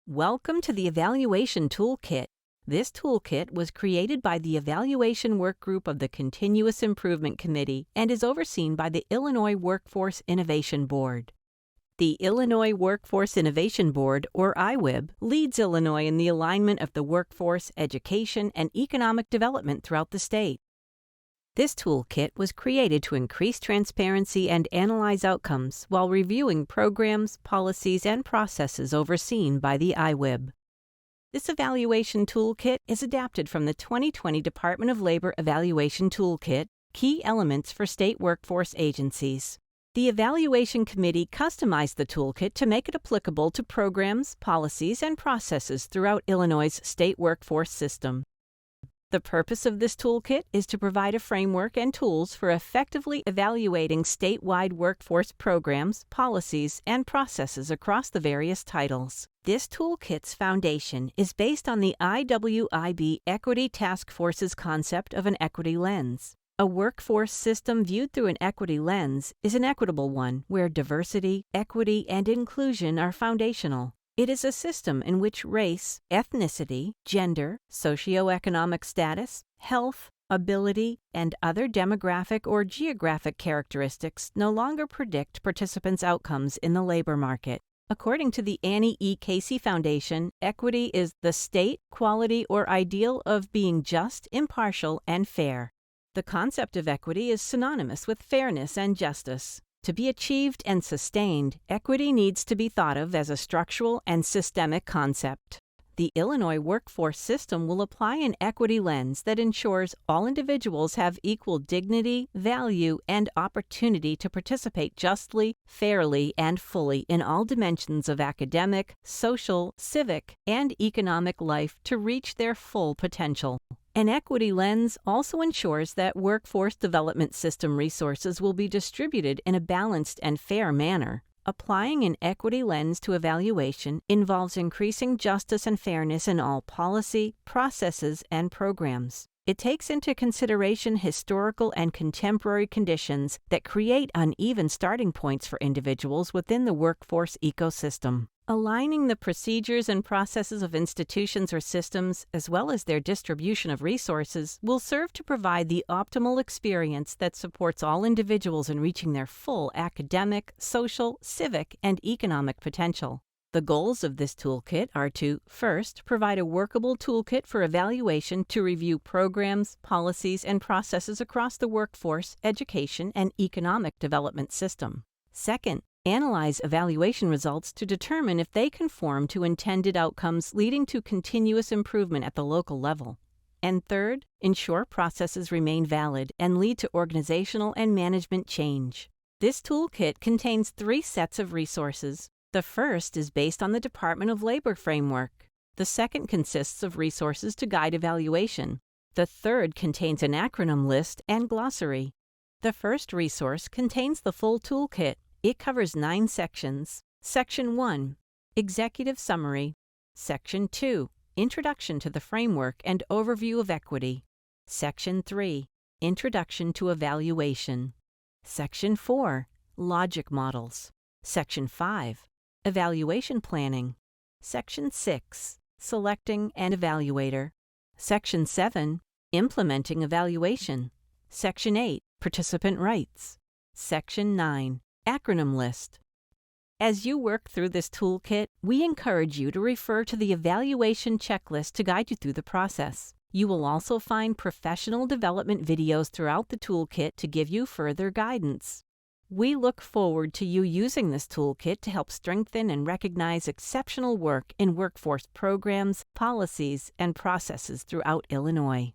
Welcome to the Evaluation Toolkit. This toolkit was created by the Evaluation Work Group of the Continuous Improvement Committee and is overseen by the Illinois Workforce Innovation Board. The Illinois Workforce Innovation Board, or IWIB, leads Illinois in the alignment of the workforce, education, and economic development throughout the state. This toolkit was created to increase transparency and analyze outcomes while reviewing programs, policies, and processes overseen by the IWIB. This evaluation toolkit is adapted from the 2020 Department of Labor Evaluation Toolkit, Key Elements for State Workforce Agencies. The Evaluation Committee customized the toolkit to make it applicable to programs, policies, and processes throughout Illinois' state workforce system. The purpose of this toolkit is to provide a framework and tools for effectively evaluating statewide workforce programs, policies, and processes across the various titles. This toolkit's foundation is based on the IWIB Equity Task Force's concept of an equity lens. A workforce system viewed through an equity lens is an equitable one where diversity, equity, and inclusion are foundational. It is a system in which race, ethnicity, gender, socioeconomic status, health, ability, and other demographic or geographic characteristics no longer predict participants' outcomes in the labor market. According to the Annie E. Casey Foundation, equity is the state, quality, or ideal of being just, impartial, and fair. The concept of equity is synonymous with fairness and justice. To be achieved and sustained, equity needs to be thought of as a structural and systemic concept. The Illinois workforce system will apply an equity lens that ensures all individuals have equal dignity, value, and opportunity to participate justly, fairly, and fully in all dimensions of academic, social, civic, and economic life to reach their full potential. An equity lens also ensures that workforce development system resources will be distributed in a balanced and fair manner. Applying an equity lens to evaluation involves increasing justice and fairness in all policy, processes, and programs. It takes into consideration historical and contemporary conditions that create uneven starting points for individuals within the workforce ecosystem. Aligning the procedures and processes of institutions or systems, as well as their distribution of resources, will serve to provide the optimal experience that supports all individuals in reaching their full academic, social, civic, and economic potential. The goals of this toolkit are to, first, provide a workable toolkit for evaluation to review programs, policies, and processes across the workforce, education, and economic development system. Second, analyze evaluation results to determine if they conform to intended outcomes leading to continuous improvement at the local level. And third, ensure processes remain valid and lead to organizational and management change. This toolkit contains 3 sets of resources. The first is based on the Department of Labor framework. The second consists of resources to guide evaluation. The third contains an acronym list and glossary. The first resource contains the full toolkit. It covers 9 sections. Section 1, Executive Summary. Section 2, Introduction to the Framework and Overview of Equity. Section 3, Introduction to Evaluation. Section 4, Logic Models. Section 5, Evaluation Planning. Section 6, Selecting an Evaluator. Section 7, Implementing Evaluation. Section 8, Participant Rights. Section 9, Acronym List. As you work through this toolkit, we encourage you to refer to the evaluation checklist to guide you through the process. You will also find professional development videos throughout the toolkit to give you further guidance. We look forward to you using this toolkit to help strengthen and recognize exceptional work in workforce programs, policies, and processes throughout Illinois.